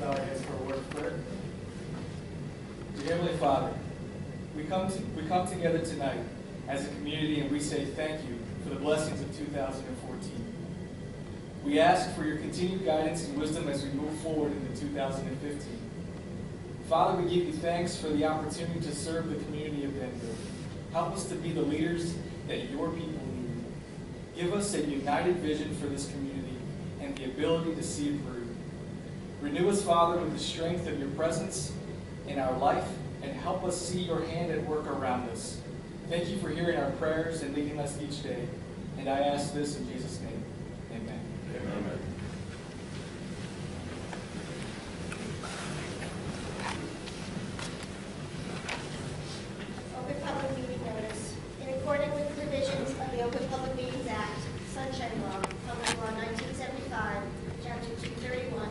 bow our heads for a word of prayer. Dear Heavenly Father, we come together tonight as a community and we say thank you for the blessings of 2014. We ask for your continued guidance and wisdom as we move forward into 2015. Father, we give you thanks for the opportunity to serve the community of Denville. Help us to be the leaders that your people need. Give us a united vision for this community and the ability to see it through. Renew us, Father, with the strength of your presence in our life and help us see your hand at work around us. Thank you for hearing our prayers and leading us each day. And I ask this in Jesus' name. Amen. Amen. Open public meeting notice. In accordance with the provisions of the Open Public Meetings Act, Sunshine Law, Public Law 1975, Chapter 231,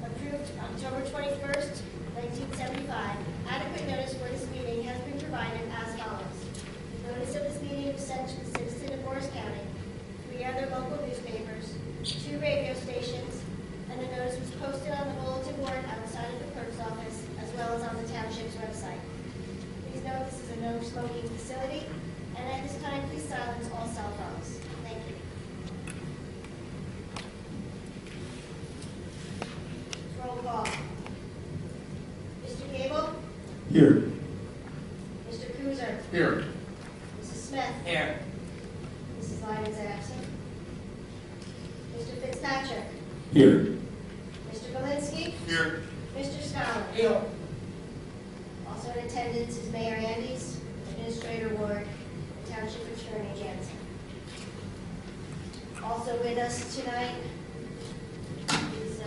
approved October 21st, 1975, adequate notice for this meeting has been provided as follows. Notice of this meeting was sent to the citizen of Morris County, 3 other local newspapers, 2 radio stations, and the notice was posted on the bulletin board outside of the clerk's office as well as on the township's website. Please note this is a no-smoking facility, and at this time, please silence all cell phones. Thank you. Roll call. Mr. Gable? Here. Mr. Kuzer? Here. Mrs. Smith? Here. Mrs. Lyons is absent. Mr. Fitzpatrick? Here. Mr. Galinsky? Here. Mr. Scholar? Here. Also in attendance is Mayor Andes, Administrator Ward, and Township Attorney Jansen. Also with us tonight is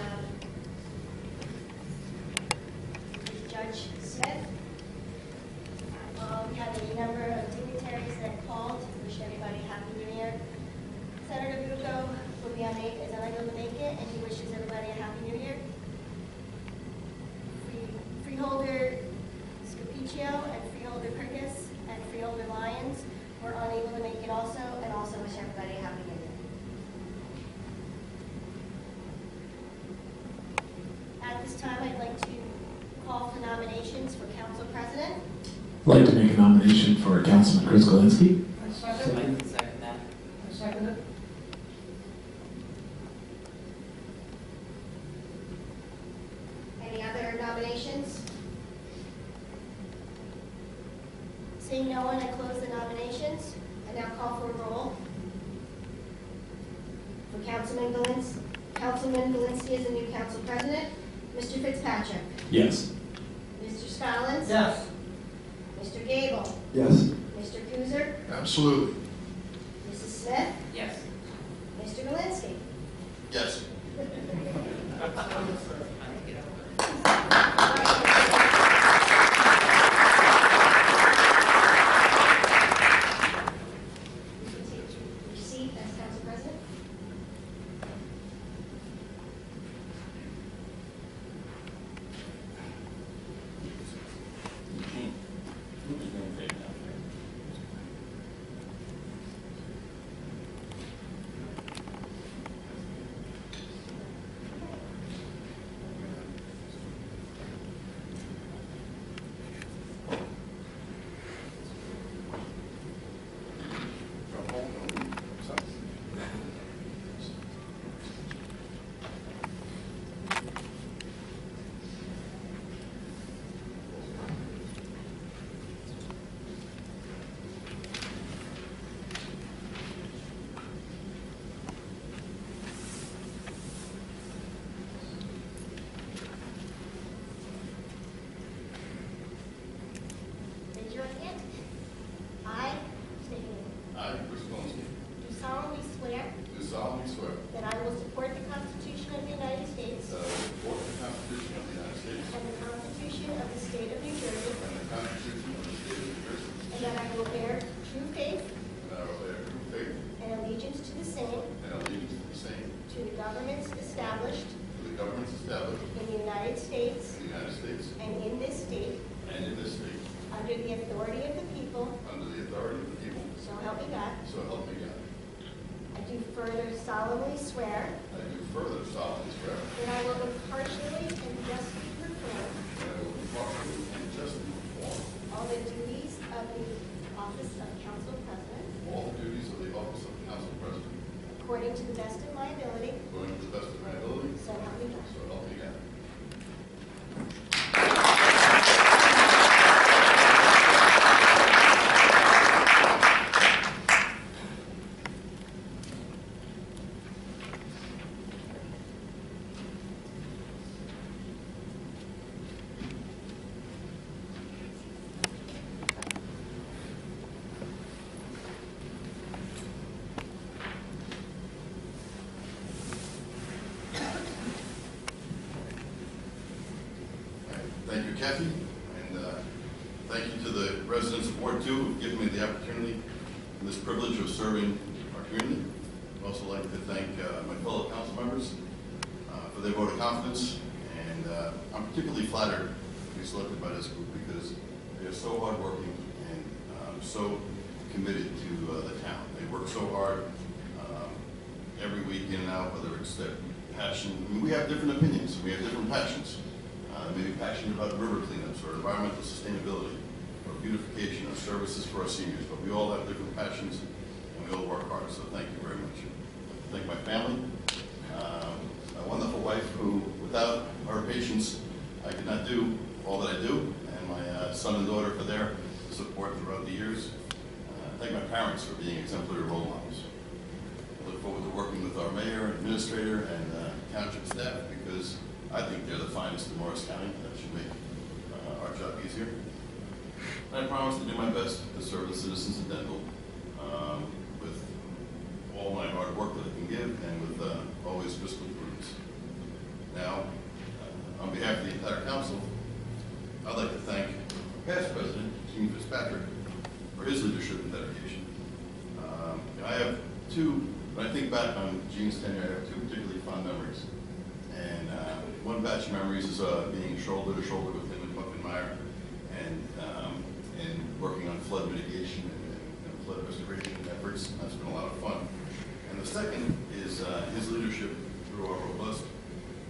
Judge Smith. We have a number of dignitaries that called. Wish everybody a Happy New Year. Senator Bucco is unable to make it, and he wishes everybody a Happy New Year. Freeholder Scapiccio and Freeholder Kirkus and Freeholder Lyons were unable to make it also, and also wish everybody a Happy New Year. At this time, I'd like to call for nominations for Council President. I'd like to make a nomination for Councilman Chris Galinsky. I second that. I second it. Any other nominations? Seeing no one, I close the nominations. I now call for a roll. For Councilman Galinsky as the new council president. Mr. Fitzpatrick. Yes. Mr. Scollins. Yes. Mr. Gable. Yes. Mr. Kuzer. Absolutely. Mrs. Smith. Yes. Mr. Galinsky. Yes. You can take your seat as council president. Raise your right hand. I, state your name, I, Chris Galinsky, do solemnly swear do solemnly swear that I will support the Constitution of the United States that I will support the Constitution of the United States and the Constitution of the State of New Jersey, and the Constitution of the State of New Jersey, and that I will bear true faith and that I will bear true faith and allegiance to the same, and allegiance to the same, to the governments established to the governments established in the United States in the United States and in this state, and in this state, under the authority of the people, under the authority of the people, so help me God. so help me God. I do further solemnly swear I do further solemnly swear that I will impartially to the best of my ability, according to the best of my ability, so help me God. so help me God. Thank you, Kathy, and thank you to the residents of Ward 2 who've given me the opportunity and this privilege of serving our community. I'd also like to thank my fellow council members for their vote of confidence, and I'm particularly flattered to be selected by this group because they are so hardworking and so committed to the town. They work so hard every week in and out, whether it's their passion. I mean, we have different opinions, we have different passions. Maybe passionate about river cleanups or environmental sustainability or beautification or services for our seniors, but we all have different passions and we all work hard, so thank you very much. Thank my family, my wonderful wife who, without her patience, I could not do all that I do, and my son and daughter for their support throughout the years. Thank my parents for being exemplary role models. I look forward to working with our mayor, administrator, and township staff because I think they're the finest in Morris County. That should make our job easier. And I promise to do my best to serve the citizens of Denville with all my hard work that I can give and with always fiscal prudence. Now, on behalf of the entire council, I'd like to thank past president, Gene Fitzpatrick, for his leadership and dedication. I have when I think back on Gene's tenure, I have two particularly fond memories. And one batch of memories is being shoulder to shoulder with him in Buckenmeyer and working on flood mitigation and flood restoration efforts. That's been a lot of fun. And the second is his leadership through our robust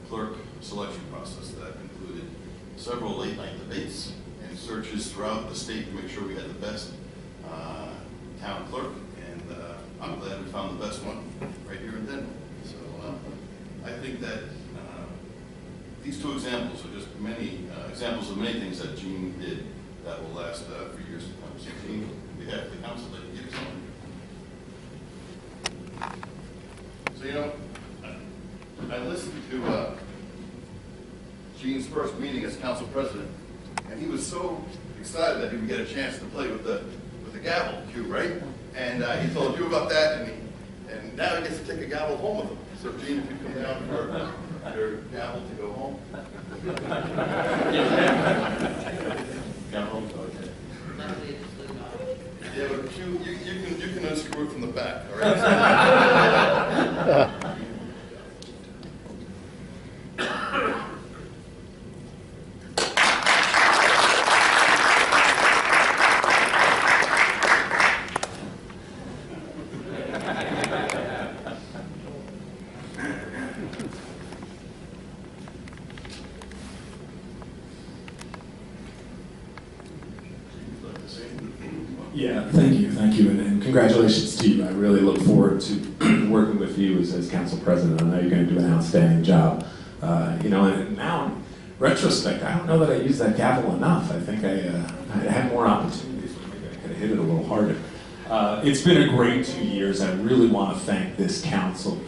clerk selection process that included several late-night debates and searches throughout the state to make sure we had the best town clerk. And I'm glad we found the best one right here in Denver. So I think that these two examples are just many examples of many things that Gene did that will last for years to come. So Gene, on behalf of the council, I'd like to give you something. So, you know, I listened to Gene's first meeting as council president, and he was so excited that he would get a chance to play with the gavel cue, right? And he told you about that, and now he gets to take a gavel home with him. So Gene, if you come down for your gavel to go home. Gavel, okay. Yeah, but you can unscrew it from the back, all right? Yeah, thank you, and congratulations to you. I really look forward to working with you as council president. I know you're going to do an outstanding job. You know, and now in retrospect, I don't know that I used that gavel enough. I think I had more opportunities, but maybe I could have hit it a little harder. It's been a great 2 years. I really want to thank this council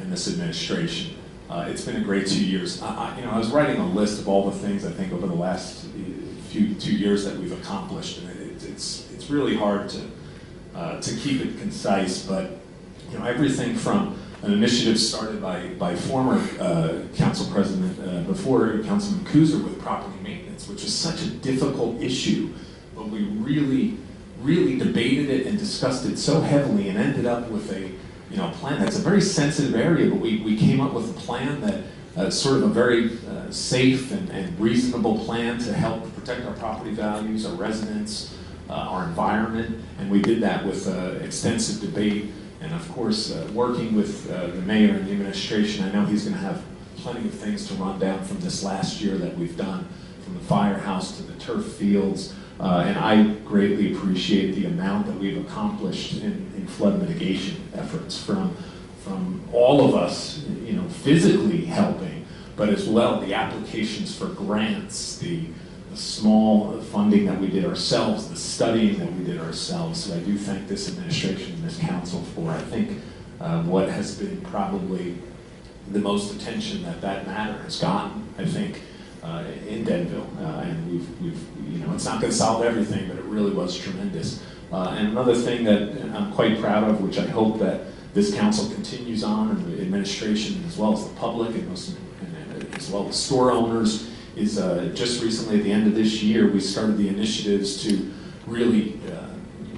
and this administration. It's been a great 2 years. You know, I was writing a list of all the things I think over the last 2 years that we've accomplished, and it's really hard to keep it concise. But you know, everything from an initiative started by former council president before Councilman Kuzer with property maintenance, which is such a difficult issue, but we really debated it and discussed it so heavily and ended up with a plan that's a very sensitive area, but we came up with a plan that sort of a very safe and reasonable plan to help protect our property values, our residents, our environment, and we did that with extensive debate and of course working with the mayor and the administration. I know he's going to have plenty of things to run down from this last year that we've done, from the firehouse to the turf fields, and I greatly appreciate the amount that we've accomplished in flood mitigation efforts, from from all of us, physically helping, but as well the applications for grants, the small funding that we did ourselves, the studying that we did ourselves. So I do thank this administration and this council for, I think, what has been probably the most attention that matter has gotten, I think, in Denville. And we've it's not going to solve everything, but it really was tremendous. And another thing that I'm quite proud of, which I hope that this council continues on, and the administration, as well as the public, and as well as store owners, is just recently at the end of this year, we started the initiatives to really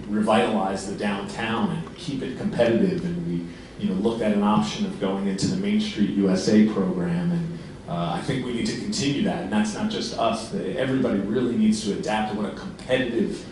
revitalize the downtown and keep it competitive. And we looked at an option of going into the Main Street USA program, and I think we need to continue that. And that's not just us. Everybody really needs to adapt to what a competitive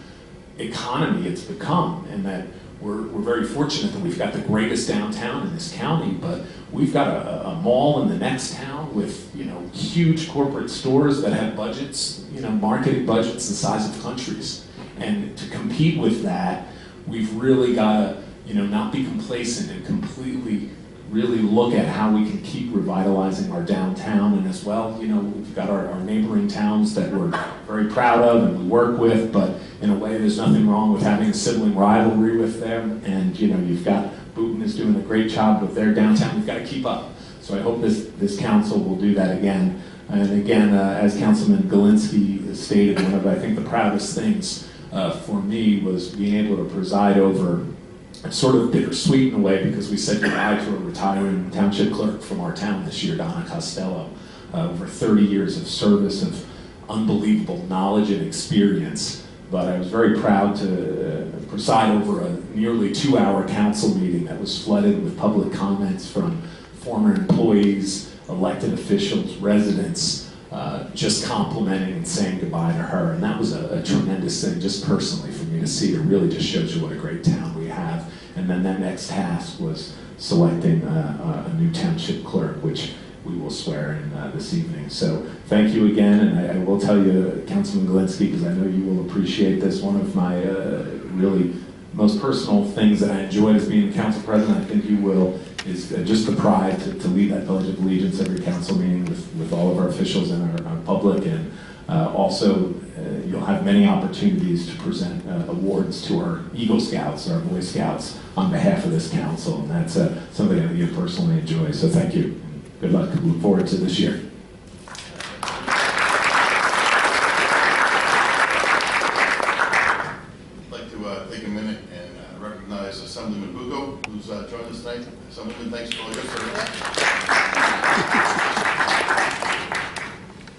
economy it's become, and that we're very fortunate that we've got the greatest downtown in this county, but we've got a mall in the next town with huge corporate stores that have budgets, marketing budgets the size of countries. And to compete with that, we've really got to not be complacent and completely really look at how we can keep revitalizing our downtown. And as well, we've got our neighboring towns that we're very proud of and we work with, but in a way there's nothing wrong with having a sibling rivalry with them. And you've got Boonton is doing a great job with their downtown. We've got to keep up. So I hope this council will do that again. And again, as Councilman Galinsky stated, one of, I think, the proudest things for me was being able to preside over. It's sort of bittersweet in a way, because we said goodbye to a retiring township clerk from our town this year, Donna Costello. Over 30 years of service, of unbelievable knowledge and experience. But I was very proud to preside over a nearly 2-hour council meeting that was flooded with public comments from former employees, elected officials, residents, just complimenting and saying goodbye to her. And that was a tremendous thing, just personally, for me to see. It really just shows you what a great town we have. And then that next task was selecting a new township clerk, which we will swear in this evening. So thank you again, and I will tell you, Councilman Galinsky, because I know you will appreciate this, one of my really most personal things that I enjoyed as being the council president, I think you will, is just the pride to lead that Pledge of Allegiance every council meeting with all of our officials and our public. And also, you'll have many opportunities to present awards to our Eagle Scouts, our Boy Scouts, on behalf of this council. And that's something that you personally enjoy. So thank you. Good luck. Look forward to this year. I'd like to take a minute and recognize Assemblyman Bucco, who's joined us tonight. Assemblyman, thanks for all your service.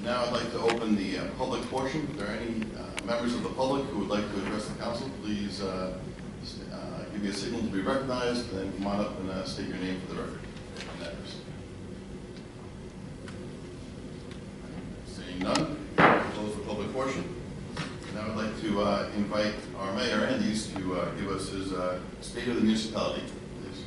Now I'd like to open the public portion. If there are any members of the public who would like to address the council, please give me a signal to be recognized, and then come on up and state your name for the record. Seeing none, close the public portion. Now I'd like to invite our mayor, Andes, to give us his state of the municipality, please.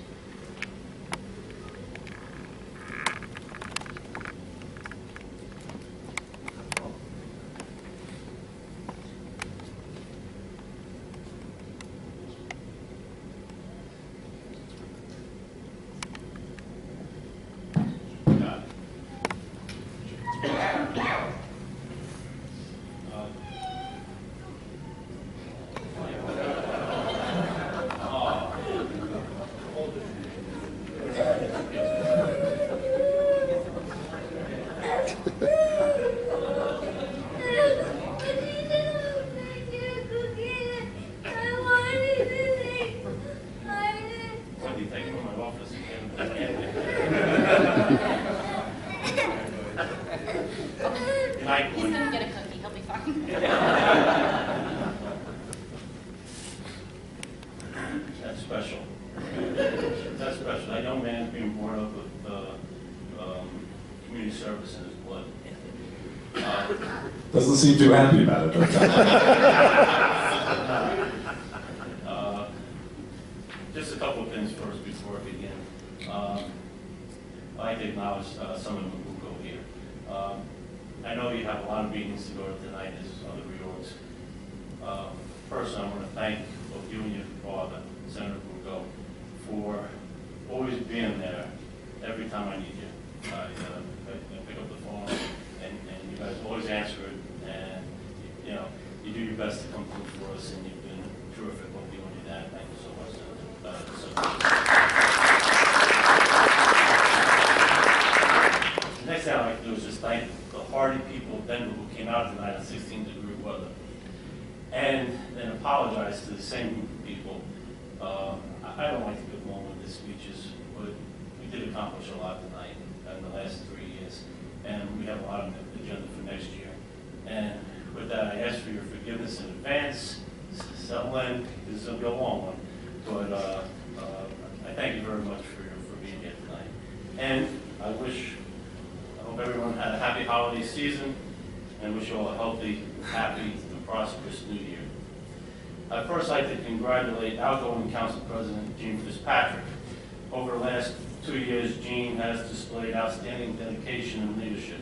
He's gonna get a cookie, he'll be fine. That's special. That's special. I know man's being born up with community service in his blood. Doesn't seem too happy about it. Just a couple of things first before I begin. I'd like to acknowledge some of them who go here. I know you have a lot of meetings to go to tonight, this is on the reorgs. First, I want to thank both you and your father, Senator Bucco, for always being there every time I need you. I pick up the phone, and you guys always answer it, and you do your best to come through for us, and you've been terrific while doing that. Thank you so much. The next thing I'd like to do is just thank the hardy people of Denville who came out tonight in 16-degree weather, and then apologize to the same group of people. I don't like to give long-winded speeches, but we did accomplish a lot tonight in the last 3 years, and we have a lot on the agenda for next year. And with that, I ask for your forgiveness in advance. Settle in. This is going to be a long one, but I thank you very much for being here tonight. And I hope everyone had a happy holiday season, and wish you all a healthy, happy, and prosperous New Year. I'd first like to congratulate outgoing Council President Gene Fitzpatrick. Over the last 2 years, Gene has displayed outstanding dedication and leadership.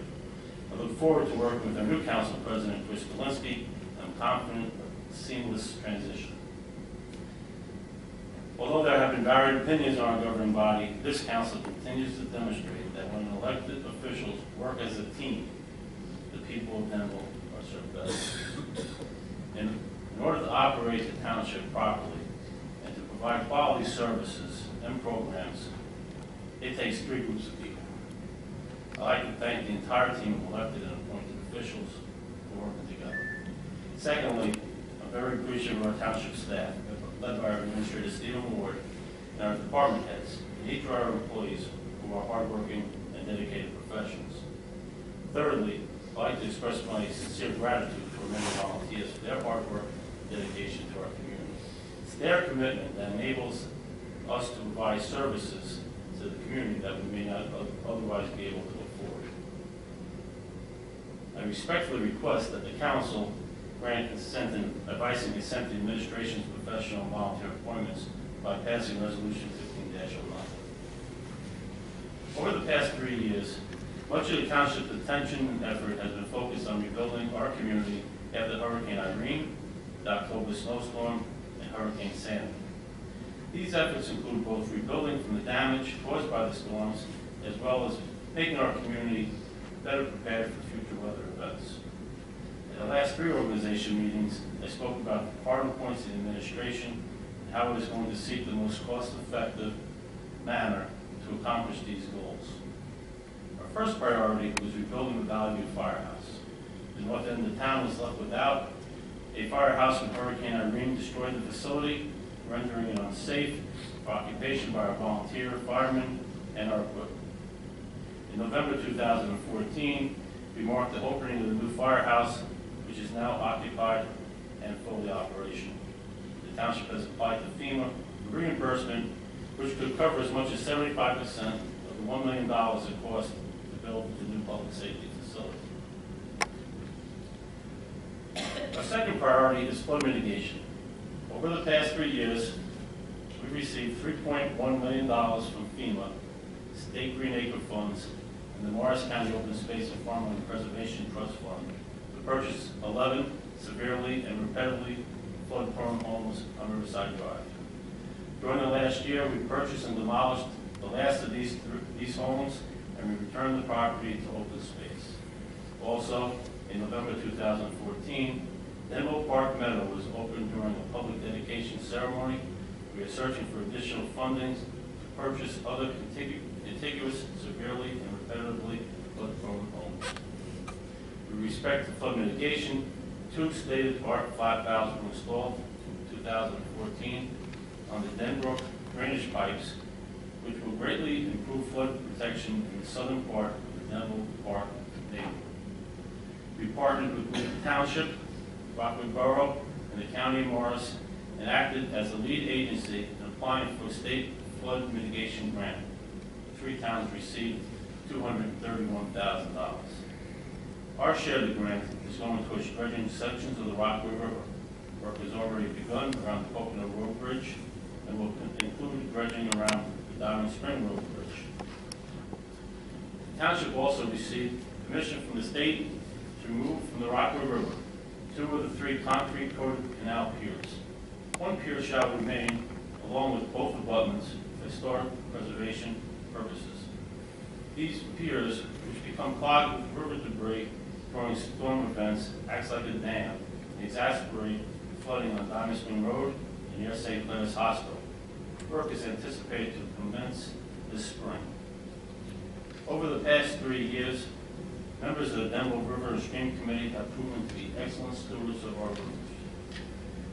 I look forward to working with our new Council President, Chris Galinsky. I'm confident of a seamless transition. Although there have been varied opinions on our governing body, this council continues to demonstrate that when elected officials work as a team, the people of Denville are served better. In order to operate the township properly and to provide quality services and programs, it takes 3 groups of people. I'd like to thank the entire team of elected and appointed officials for working together. Secondly, I'm very appreciative of our township staff, led by our Administrator Stephen Ward, and our department heads, and each of our employees who are hardworking and dedicated professionals. Thirdly, I'd like to express my sincere gratitude for many volunteers for their hard work and dedication to our community. It's their commitment that enables us to provide services to the community that we may not otherwise be able to afford. I respectfully request that the council grant consent and advice and consent to the administration's professional and volunteer appointments by passing Resolution 15-09. Over the past 3 years, much of the township's attention and effort has been focused on rebuilding our community after Hurricane Irene, the October snowstorm, and Hurricane Sandy. These efforts include both rebuilding from the damage caused by the storms, as well as making our community better prepared for future weather events. At the last reorganization meetings, I spoke about the cardinal points of the administration and how it is going to seek the most cost-effective manner to accomplish these goals. Our first priority was rebuilding the valued firehouse. The north end of the town was left without a firehouse when Hurricane Irene destroyed the facility, rendering it unsafe for occupation by our volunteer firemen and our equipment. In November 2014, we marked the opening of the new firehouse, which is now occupied and fully operational. The township has applied to FEMA for reimbursement, which could cover as much as 75% of the $1 million it cost to build the new public safety facility. Our second priority is flood mitigation. Over the past 3 years, we received $3.1 million from FEMA, State Green Acre Funds, and the Morris County Open Space and Farmland Preservation Trust Fund to purchase 11 severely and repetitively flood-prone homes on Riverside Drive. During the last year, we purchased and demolished the last of these homes, and we returned the property to open space. Also, in November 2014, Denville Park Meadow was opened during a public dedication ceremony. We are searching for additional funding to purchase other contiguous, severely and repetitively flood-prone homes. With respect to flood mitigation, 2 state-of-the-art flat valves were installed in 2014 on the Denbrook drainage pipes, which will greatly improve flood protection in the southern part of the Denville Park neighborhood. We partnered with the Township, Rockwood Borough, and the County of Morris, and acted as the lead agency in applying for a state flood mitigation grant. 3 towns received $231,000. Our share of the grant is going towards dredging sections of the Rockwood River. Work has already begun around the Pocono Road Bridge and will include dredging around the Diamond Spring Road Bridge. The township also received permission from the state to remove from the Rockwood River 2 of the 3 concrete-coated canal piers. 1 pier shall remain along with both abutments for historic preservation purposes. These piers, which become clogged with river debris during storm events, acts like a dam and exacerbate flooding on Diamond Spring Road and near St. Clair's Hospital. Work is anticipated to commence this spring. Over the past 3 years, members of the Denville River and Stream Committee have proven to be excellent stewards of our rivers.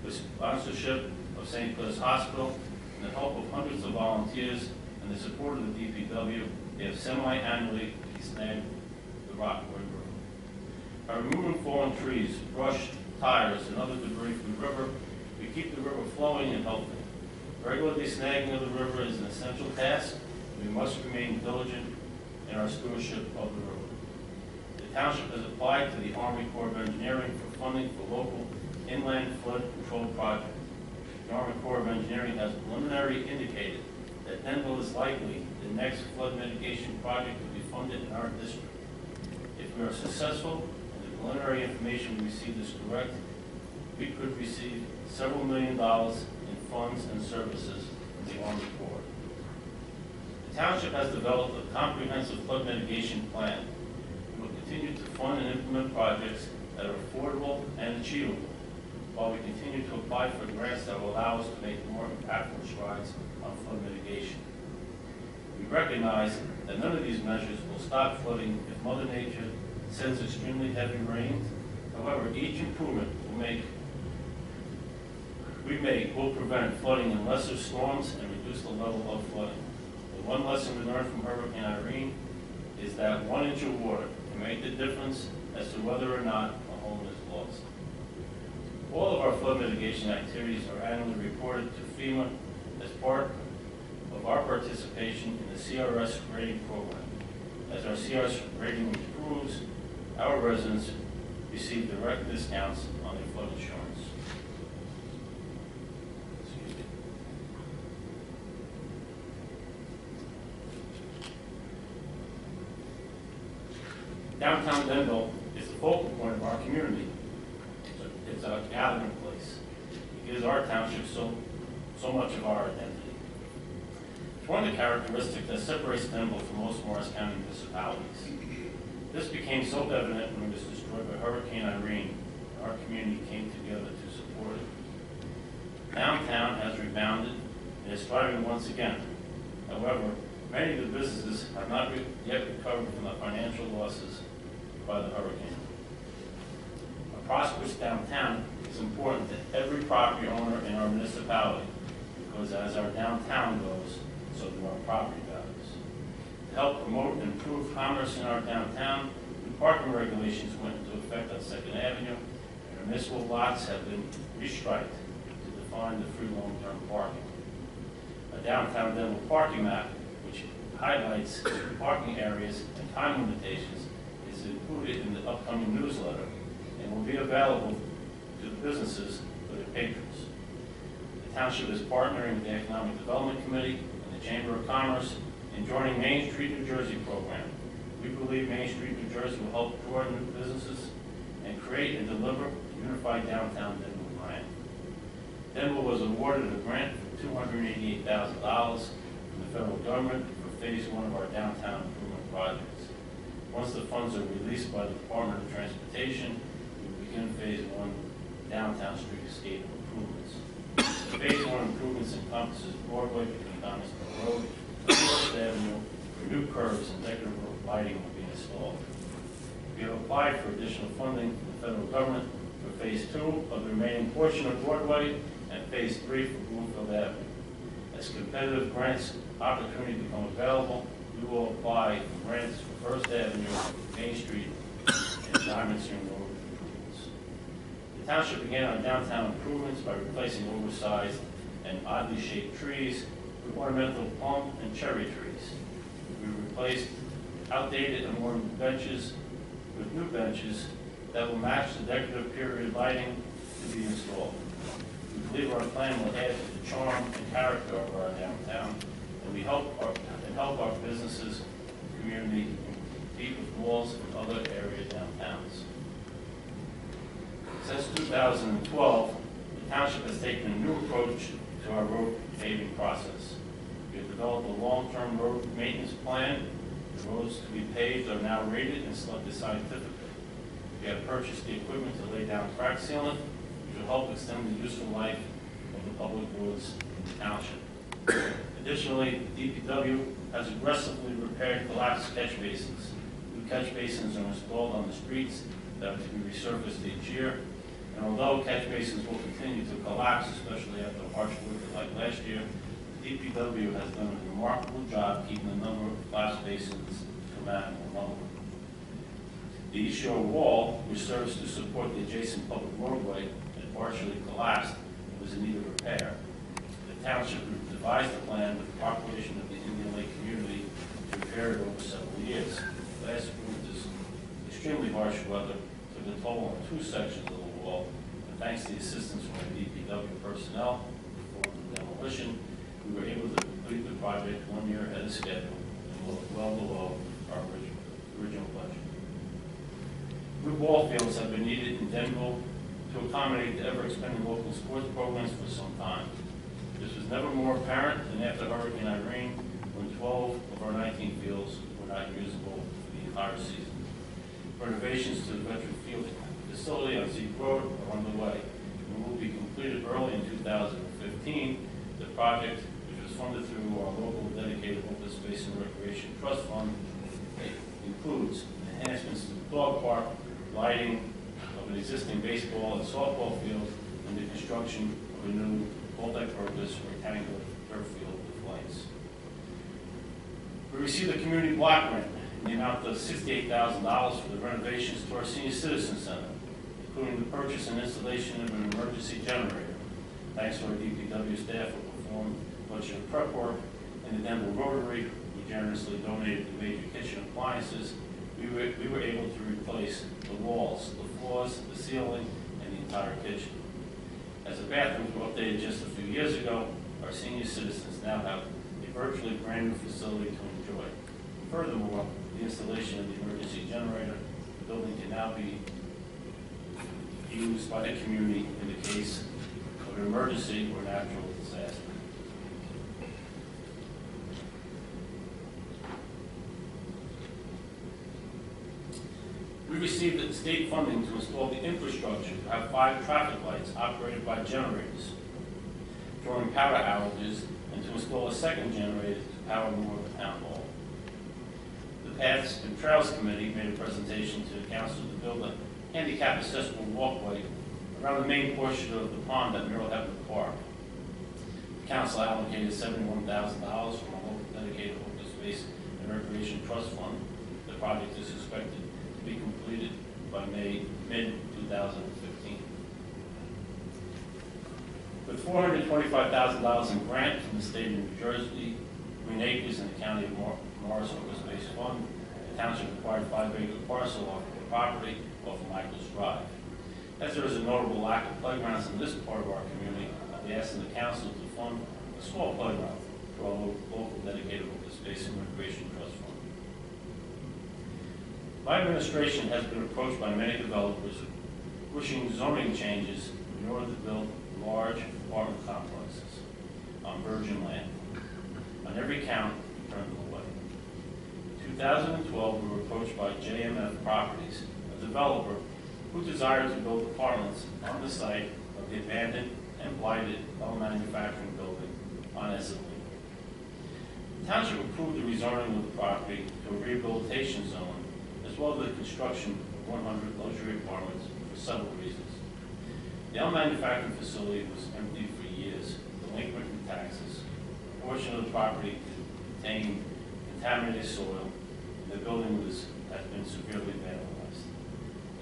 With sponsorship of St. Clair's Hospital and the help of hundreds of volunteers and the support of the DPW, they have semi-annually snagged the Rockaway River. By removing fallen trees, brush, tires, and other debris from the river, we keep the river flowing and healthy. Regularly snagging of the river is an essential task, and we must remain diligent in our stewardship of the river. The township has applied to the Army Corps of Engineering for funding for local inland flood control projects. The Army Corps of Engineering has preliminarily indicated that Denville is likely the next flood mitigation project to be funded in our district. If we are successful and the preliminary information we receive is correct, we could receive several $1 million in funds and services from the Army Corps. The township has developed a comprehensive flood mitigation plan. We will continue to fund and implement projects that are affordable and achievable, while we continue to apply for grants that will allow us to make more impactful strides on flood mitigation. We recognize that none of these measures will stop flooding if Mother Nature sends extremely heavy rains. However, each improvement we make will prevent flooding in lesser storms and reduce the level of flooding. The one lesson we learned from Hurricane Irene is that 1 inch of water can make the difference as to whether or not a home is lost. All of our flood mitigation activities are annually reported to FEMA as part of our participation in the CRS rating program. As our CRS rating improves, our residents receive direct discounts on their flood insurance. Excuse me. Downtown Denville is the focal point of our community. It's a gathering place. It gives our township so much of our identity. It's one of the characteristics that separates Denville from most Morris County municipalities. This became so evident when it was destroyed by Hurricane Irene, and our community came together to support it. Downtown has rebounded and is thriving once again. However, many of the businesses have not yet recovered from the financial losses by the hurricane. A prosperous downtown is important to every property owner in our municipality, because as our downtown goes, so do our property values. To help promote and improve commerce in our downtown, new parking regulations went into effect on 2nd Avenue, and our municipal lots have been restriped to define the free long-term parking. A downtown Denville parking map, which highlights parking areas and time limitations, is included in the upcoming newsletter and will be available to the businesses for their patrons. The township is partnering with the Economic Development Committee and the Chamber of Commerce in joining Main Street New Jersey program. We believe Main Street New Jersey will help draw new businesses and create and deliver a unified downtown Denville brand. Denville was awarded a grant for $288,000 from the federal government for phase 1 of our downtown improvement projects. Once the funds are released by the Department of Transportation, we will begin phase 1 downtown streetscape improvements. The phase 1 improvements encompasses Broadway between Diamond Spring Road and 1st Avenue, where new curbs and decorative lighting will be installed. We have applied for additional funding from the federal government for phase 2 of the remaining portion of Broadway and phase 3 for Bloomfield Avenue. As competitive grants opportunities become available, we will apply for grants for 1st Avenue, Main Street, and Diamond Spring Road improvements. The township began our downtown improvements by replacing oversized and oddly shaped trees with ornamental plum and cherry trees. We replaced outdated and worn benches with new benches that will match the decorative period lighting to be installed. We believe our plan will add to the charm and character of our downtown, and we help our businesses, community, compete with malls and other area downtowns. Since 2012, the township has taken a new approach to our road paving process. We have developed a long-term road maintenance plan. The roads to be paved are now rated and selected scientifically. We have purchased the equipment to lay down crack sealant, which will help extend the useful life of the public roads in the township. Additionally, the DPW has aggressively repaired collapsed catch basins. New catch basins are installed on the streets that are to be resurfaced each year. And although catch basins will continue to collapse, especially after a harsh winter like last year, the DPW has done a remarkable job keeping the number of collapsed basins to a manageable number. The East Shore Wall, which serves to support the adjacent public roadway, had partially collapsed and was in need of repair. The township devised a plan with the cooperation of the Indian Lake community to repair it over several years. Last winter's extremely harsh weather took a toll on 2 sections of the wall, and thanks to the assistance from the DPW personnel for the demolition, we were able to complete the project 1 year ahead of schedule and well below our original budget. New ball fields have been needed in Denville to accommodate the ever-expanding local sports programs for some time. This was never more apparent than after Hurricane Irene, when 12 of our 19 fields were not usable for the entire season. Renovations to the veteran field facility on Zeke Road are underway and will be completed early in 2015. The project, which was funded through our local dedicated open space and recreation trust fund, includes enhancements to the dog park, lighting of an existing baseball and softball field, and the construction of a new multi-purpose rectangular turf field with lights. We received a community block grant in the amount of $68,000 for the renovations to our senior citizen center, including the purchase and installation of an emergency generator. Thanks to our DPW staff who performed much of the prep work, and the Denville Rotary, who generously donated the major kitchen appliances, we were able to replace the walls, the floors, the ceiling, and the entire kitchen. As the bathrooms were updated just a few years ago, our senior citizens now have a virtually brand new facility to enjoy. Furthermore, the installation of the emergency generator, the building can now be used by the community in the case of an emergency or natural disaster. We received state funding to install the infrastructure to have 5 traffic lights operated by generators during power outages, and to install a second generator to power more of the town hall. The Paths and Trails Committee made a presentation to the council to build a handicap accessible walkway around the main portion of the pond at Merrill Hebner Park. The council allocated $71,000 from a local dedicated open space and recreation trust fund. The project is expected to be completed by mid-2015. With $425,000 in grant from the state of New Jersey, Green Acres, and the county of Morris Open Space Fund, the township acquired a 5-acre parcel off the property off of Michael's Drive. As there is a notable lack of playgrounds in this part of our community, I'll be asking the council to fund a small playground for our local dedicated open space and recreation trust fund. My administration has been approached by many developers wishing zoning changes in order to build large apartment complexes on virgin land. On every count, we turned them away. In 2012, we were approached by JMF Properties, a developer who desired to build apartments on the site of the abandoned and blighted metal manufacturing building on Essex. The township approved the rezoning of the property to a rehabilitation zone, as well as the construction of 100 luxury apartments for several reasons. The metal manufacturing facility was empty for years, delinquent in taxes. A portion of the property contained contaminated soil, and the building has been severely vandalized.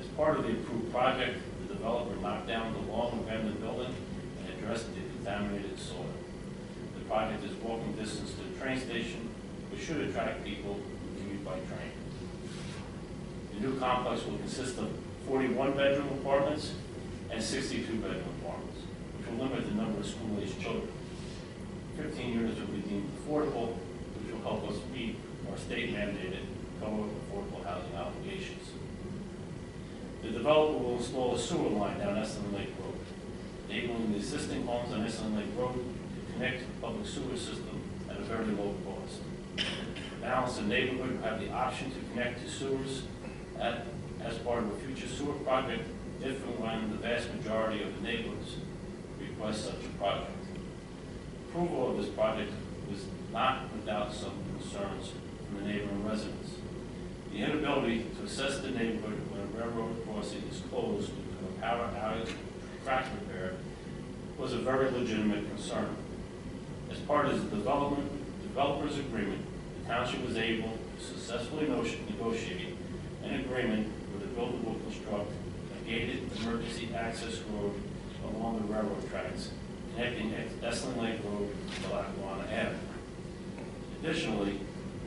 As part of the approved project, the developer knocked down the long abandoned building and addressed the contaminated soil. The project is walking distance to the train station, which should attract people who commute by train. The new complex will consist of 41-bedroom apartments and 62-bedroom apartments, which will limit the number of school-aged children. 15 units will be deemed affordable, which will help us meet our state-mandated code of affordable housing obligations. The developer will install a sewer line down Essendon Lake Road, enabling the existing homes on Essendon Lake Road connect to the public sewer system at a very low cost. The balance of the neighborhood will have the option to connect to sewers as part of a future sewer project if and when the vast majority of the neighbors request such a project. Approval of this project was not without some concerns from the neighboring residents. The inability to assess the neighborhood when a railroad crossing is closed due to a power outage or crack repair was a very legitimate concern. As part of the developer's agreement, the township was able to successfully negotiate an agreement where the builder will construct a gated emergency access road along the railroad tracks, connecting Estlin Lake Road to Lackawanna Avenue. Additionally,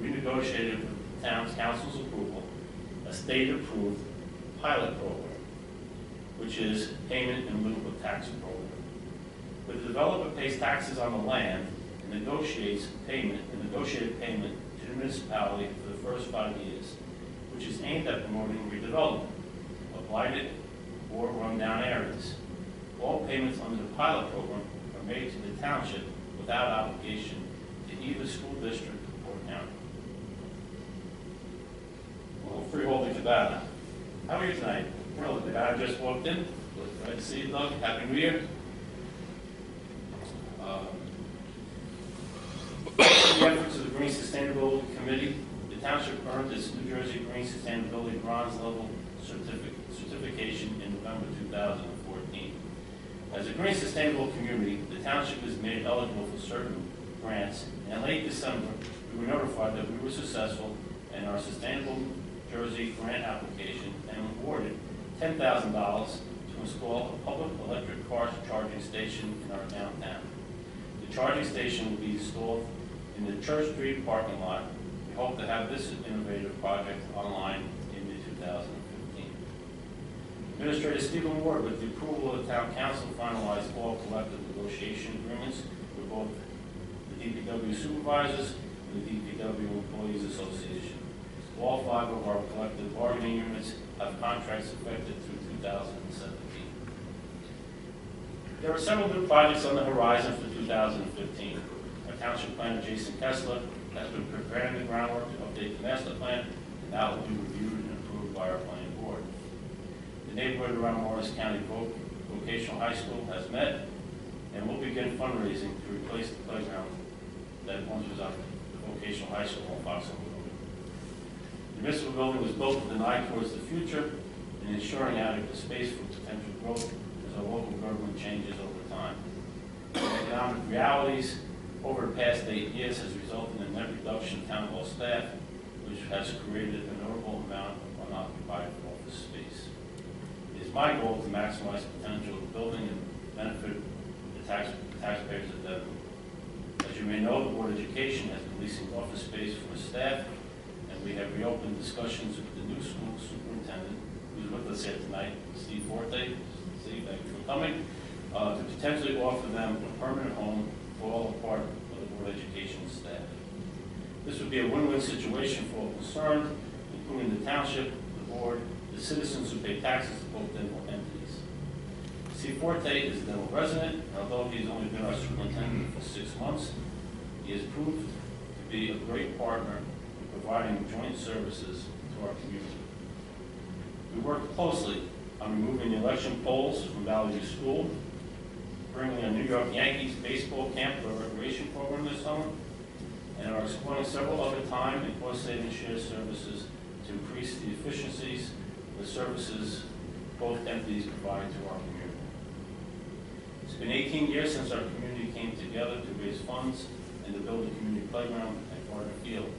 we negotiated with the town's council's approval a state-approved pilot program, which is payment in lieu of tax program. Where the developer pays taxes on the land and negotiated payment to the municipality for the first 5 years, which is aimed at promoting redevelopment of blighted or run-down areas. All payments under the pilot program are made to the township without obligation to either school district or county. Well, freeholding Cabana. How are you tonight? Well, I just walked in. Glad to see you, Doug. Happy New Year. The efforts of the Green Sustainability Committee, the township earned its New Jersey Green Sustainability Bronze Level certification in November 2014. As a green sustainable community, the township was made eligible for certain grants, and in late December, we were notified that we were successful in our Sustainable Jersey grant application and awarded $10,000 to install a public electric car charging station in our downtown. The charging station will be installed in the Church Street parking lot. We hope to have this innovative project online in mid-2015. Administrator Stephen Ward, with the approval of the Town Council, finalized all collective negotiation agreements with both the DPW supervisors and the DPW Employees Association. All 5 of our collective bargaining units have contracts effective through 2017. There are several new projects on the horizon for 2015. Our Township Planner, Jason Kessler, has been preparing the groundwork to update the master plan, and that will be reviewed and approved by our planning board. The neighborhood around Morris County Vocational High School has met, and will begin fundraising to replace the playground that once was at the Vocational High School on Fox Hill Road. The municipal building was built with an eye towards the future and ensuring adequate space for potential growth as our local government changes over time. Economic realities over the past 8 years has resulted in a net reduction in town hall staff, which has created a notable amount of unoccupied office space. It is my goal to maximize the potential of the building and benefit the taxpayers of Denville. As you may know, the Board of Education has been leasing office space for staff, and we have reopened discussions with the new school superintendent, who's with us here tonight, Steve Forte. Steve, thank you for coming, to potentially offer them a permanent home for all part of the Board of Education staff. This would be a win-win situation for all concerned, including the township, the board, the citizens who pay taxes to both Denville entities. Steve Forte is a Denville resident, and although he's only been our superintendent for 6 months, he has proved to be a great partner in providing joint services to our community. We worked closely on removing the election polls from Valley View School, bringing a New York Yankees baseball camp to our recreation program this summer, and are exploring several other time and cost-saving shared services to increase the efficiencies of the services both entities provide to our community. It's been 18 years since our community came together to raise funds and to build a community playground at Gardner Field.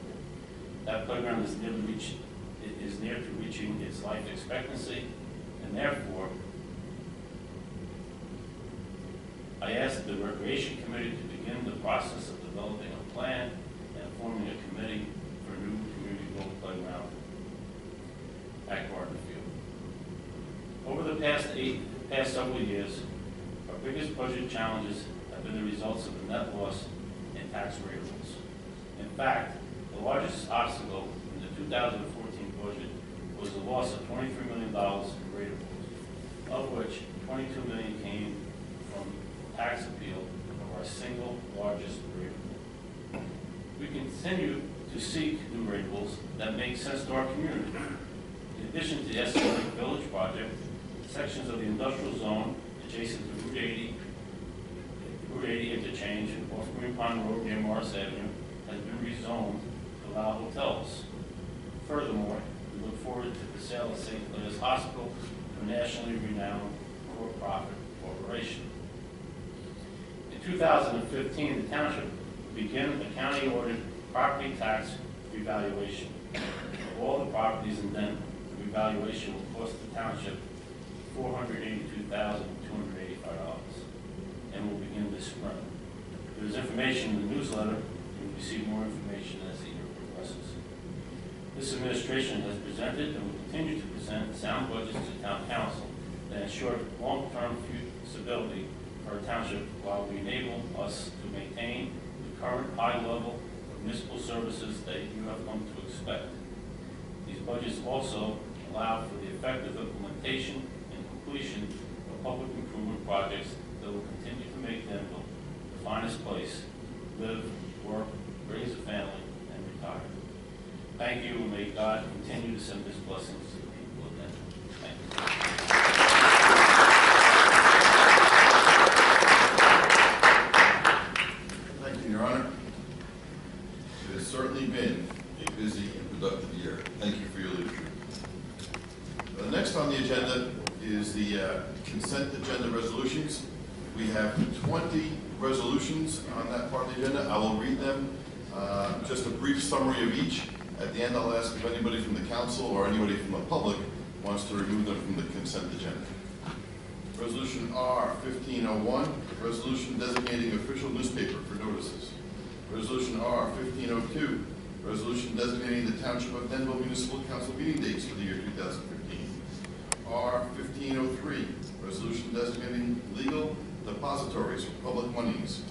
That playground is near to reaching its life expectancy, and therefore, I asked the Recreation Committee to begin the process of developing a plan and forming a committee for a new community-built playground at Gardner Field. Over the past several years, our biggest budget challenges have been the results of the net loss in tax rateables. In fact, the largest obstacle in the 2014 budget was the loss of $23 million in rateables, of which $22 million came from tax appeal of our single largest continue to seek new wrinkles that make sense to our community. In addition to the Essex Village project, sections of the industrial zone adjacent to Route 80 interchange off Green Pond Road near Morris Avenue has been rezoned to allow hotels. Furthermore, we look forward to the sale of St. Clair's Hospital to a nationally renowned for-profit corporation. In 2015, the township began the county-ordered property tax revaluation of all the properties in Denver. The revaluation will cost the township $482,285 and will begin this spring. There is information in the newsletter. You will receive more information as the year progresses. This administration has presented and will continue to present sound budgets to town council that ensure long-term stability for our township while we enable us to maintain the current high level of municipal services that you have come to expect. These budgets also allow for the effective implementation and completion of public improvement projects that will continue to make Denville the finest place to live, work, raise a family, and retire. Thank you, and may God continue to send His blessings to the people of Denville. Thank you. Thank you, Your Honor. It has certainly been a busy and productive year. Thank you for your leadership. Next on the agenda is the consent agenda resolutions. We have 20 resolutions on that part of the agenda. I will read them. Just a brief summary of each. At the end, I'll ask if anybody from the council or anybody from the public wants to remove them from the consent agenda. Resolution R 1501, resolution designating official newspaper for notices. Resolution R 1502, resolution designating the Township of Denville Municipal Council meeting dates for the year 2015. R 1503, resolution designating legal depositories for public monies.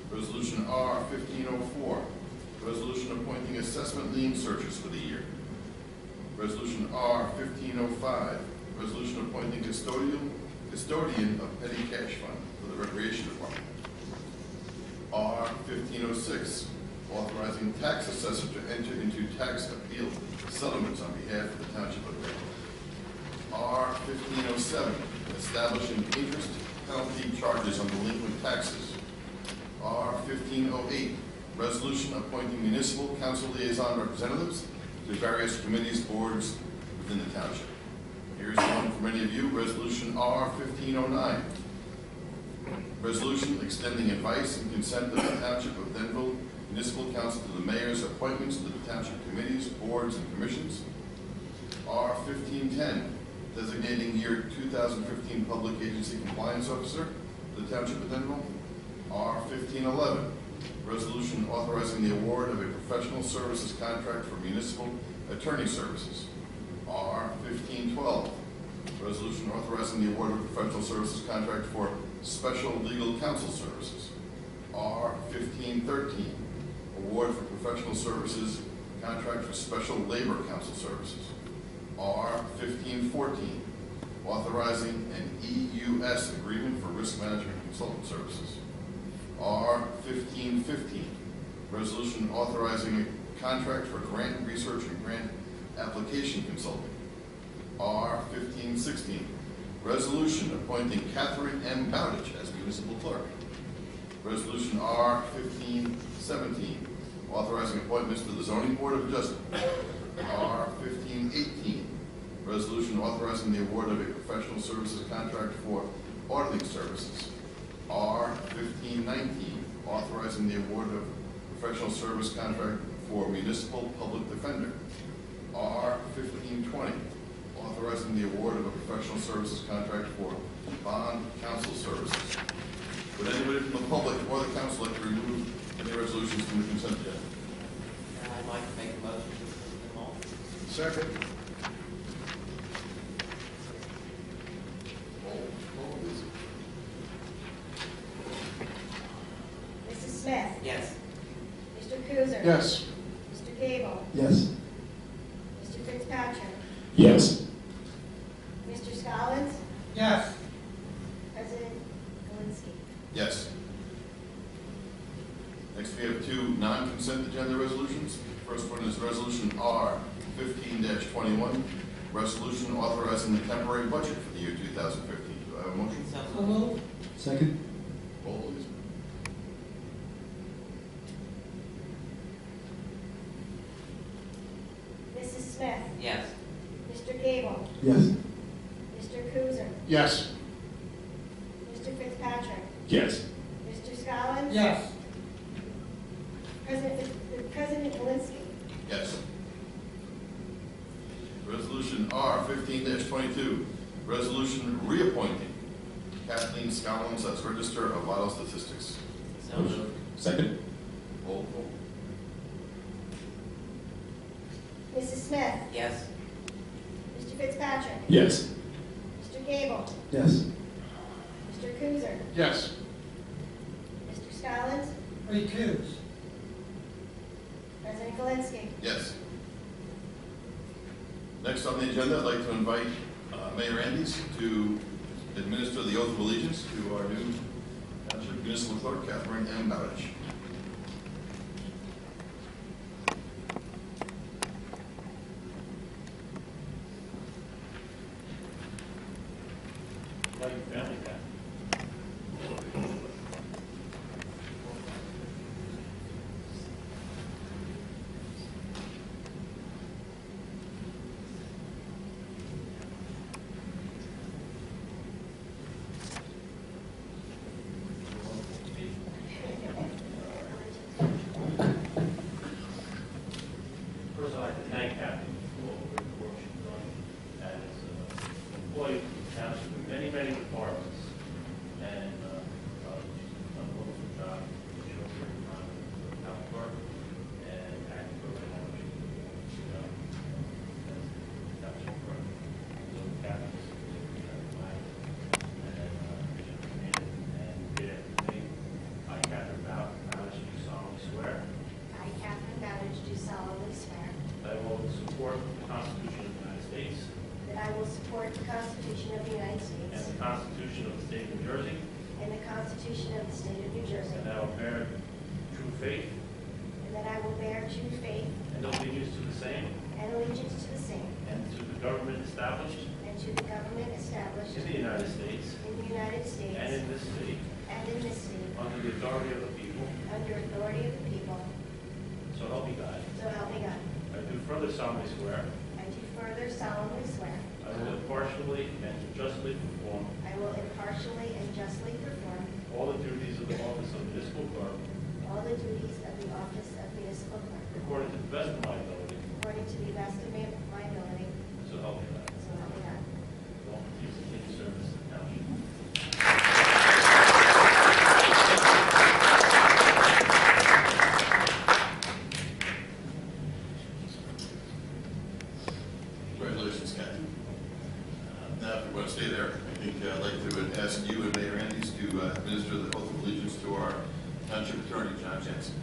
Resolution R 1504, resolution appointing assessment lien searchers for the year. Resolution R 1505, resolution appointing custodian of petty cash fund for the Recreation Department. R 1506, authorizing tax assessor to enter into tax appeal settlements on behalf of the Township of Denville. R 1507, establishing interest penalty charges on delinquent taxes. R 1508, resolution appointing municipal council liaison representatives to various committees, boards within the township. Here's one for many of you, resolution R 1509. Resolution extending advice and consent of the Township of Denville Municipal Council to the mayor's appointments to the township committees, boards, and commissions. R 1510, designating year 2015 Public Agency Compliance Officer to the Township of Denville. R 1511, resolution authorizing the award of a professional services contract for municipal attorney services. R 1512, resolution authorizing the award of a professional services contract for special legal counsel services. R 1513, award for professional services contract for special labor counsel services. R 1514, authorizing an EUS agreement for risk management consultant services. R 1515, resolution authorizing a contract for grant research and grant application consulting. R 1516, resolution appointing Catherine M. Bowditch as municipal clerk. Resolution R 1517, authorizing appointments to the Zoning Board of Adjustment. R 1518, resolution authorizing the award of a professional services contract for auditing services. R 1519, authorizing the award of professional service contract for municipal public defender. R 1520, authorizing the award of a professional services contract for bond counsel services. Would anybody from the public or the council like to remove any resolutions from the consent agenda? And I'd like to make a motion to approve them all. Second. Roll, please. Mrs. Smith? Yes. Mr. Kuzer? Yes. Mr. Gable? Yes. Mr. Fitzpatrick? Yes. Mr. Scollins? Yes. President Galinsky? Yes. Next we have two non-consent agenda resolutions. First one is Resolution R 15-21, resolution authorizing the temporary budget for the year 2015. Do I have a motion? So moved. Second? Roll, please. Mrs. Smith? Yes. Mr. Gable? Yes. Mr. Kuzer? Yes. Mr. Fitzpatrick? Yes. Mr. Scollins? Yes. President Walensky? Yes. Resolution R 15-22, resolution reappointing Kathleen Scollins as Register of Vital Statistics. So moved. Second? Roll call. Mrs. Smith? Yes. Mr. Fitzpatrick? Yes. Mr. Gable? Yes. Mr. Kuzer? Yes. Mr. Scollins? Recuse. President Walensky? Yes. Next on the agenda, I'd like to invite Mayor Andes to administer the oath of allegiance to our new Township Municipal Clerk, Catherine M. Bowditch. Like your family, Pat. First, I'd like to thank Kathy for all the great work she's done as an employee of the township in many, many departments. And she's done a wonderful job. She was very proud of the town clerk and acting for the township. As the township clerk. So Kathy was and did everything. I, Catherine Bowditch, do solemnly swear I, Catherine Bowditch, do solemnly swear that I will support the Constitution of the United States that I will support the Constitution of the United and States the Constitution of the State of New Jersey, and the Constitution of the State of New Jersey, and that I will bear true faith and that I will bear true faith and allegiance to the same and allegiance to the same and to the government established and to the government established in the United States in the United States and in this state and in this state under the authority of the people, under authority of the people, so help me God. so help me God. I do further solemnly swear I do further solemnly swear I will impartially and justly perform I will impartially and justly perform all the duties of the office of municipal clerk all the duties of the office of municipal clerk according to the best of my ability, according to the best of my ability, so help me God. so help me God. Well, please continue service to the township. Congratulations, Kathy. Now, if you want to stay there, I think I'd like to ask you and Mayor Andes to administer the oath of allegiance to our Township Attorney, John Jansen.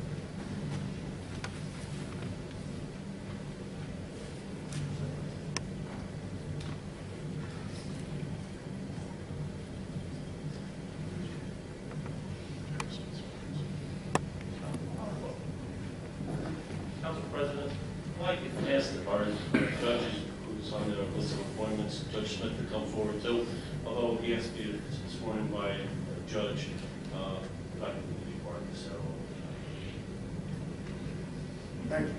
Council President, I'd like to ask our judges who's on their list of appointments, Judge Smith, to come forward too, although he has to be sworn in by a judge, not going to be part of the ceremony. Thank you.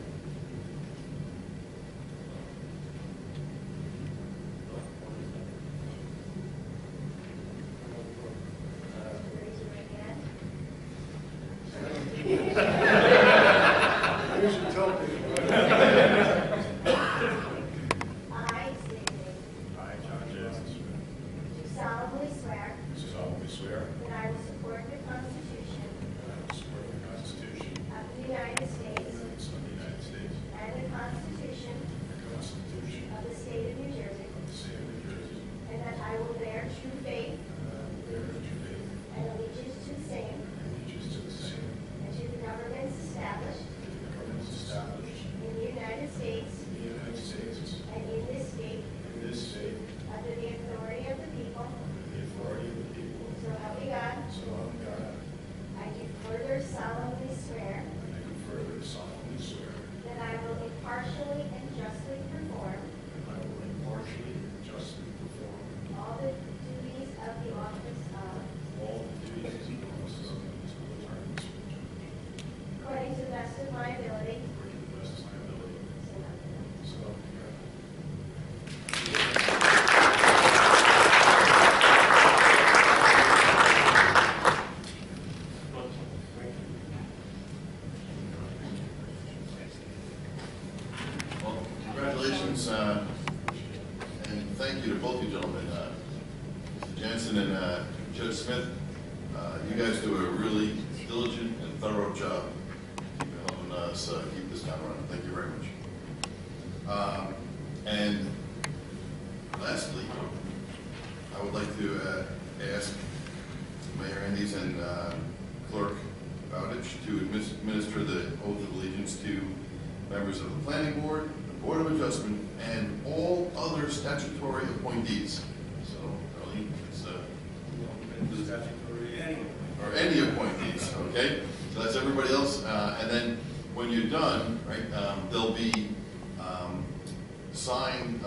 Raise your right hand. You should tell people. I state your name. I, John Jansen Smith, Do solemnly swear do solemnly swear that I will support the Constitution that I will support the Constitution of the United States of the United Jensen and Judge Smith, you guys do a really diligent and thorough job keeping helping us keep this town running. Thank you very much. And lastly, I would like to ask Mayor Andes and Clerk Bowditch to administer the oath of allegiance to members of the Planning Board, the Board of Adjustment, and all other statutory appointees. So, Arlene, it's or any appointees, okay? So that's everybody else. And then when you're done, right, there'll be signed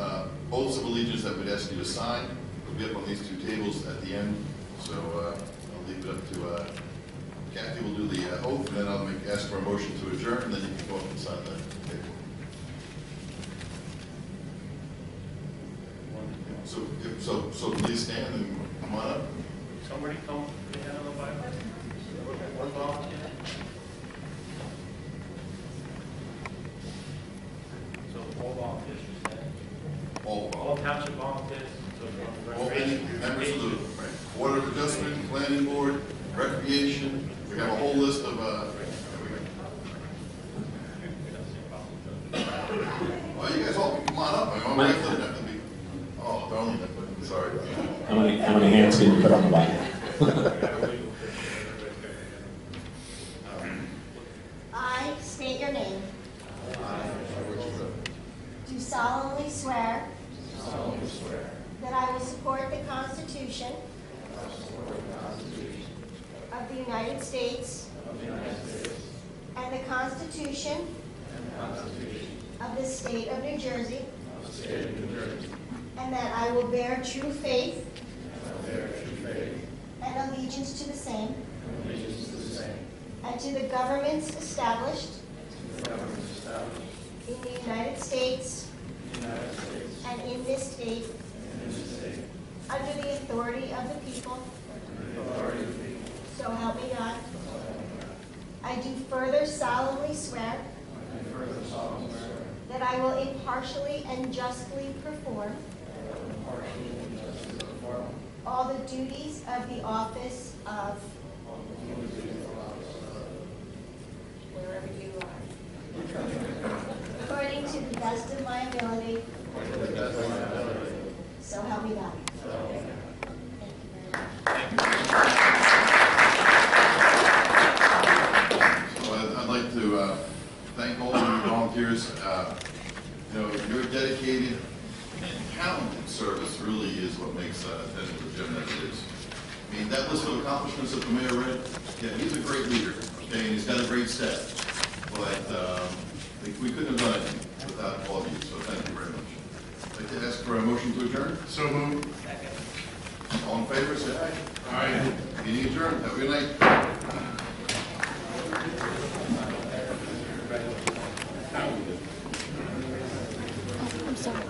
oaths of allegiance that we'd ask you to sign. They'll be up on these two tables at the end. So I'll leave it up to Kathy will do the oath, and then I'll ask for a motion to adjourn, and then you can go up and sign the table. So please stand and come on up. Somebody come to the head of the Bible? One volunteer? So all volunteers, you said? All township volunteers? All any members of the Board of Adjustment, Planning Board, Recreation. We have a whole list of, well, you guys all can come on up. My wife doesn't have to be, oh, darling, I'm sorry. How many hands can you put on the Bible? I state your name. Do solemnly swear that I will support the Constitution of the United States and the Constitution of the State of New Jersey, and that I will bear true faith and allegiance to the same and to the governments established in the United States and in this state under the authority of the people. So help me God. I do further solemnly swear that I will impartially and justly perform all the duties of the office of wherever you are, according to the best of my ability. So help me God. Thank you very much. I'd like to thank all of you volunteers. Your dedicated and talented service really is what makes Denville the gym that it is. I mean, that list of accomplishments that the mayor read, yeah, he's a great leader, okay, and he's got a great staff. But we couldn't have done it without all of you, so thank you very much. I'd like to ask for a motion to adjourn. So moved. All in favor, say aye. Aye. Meeting adjourned. Have a good night. I'm sorry.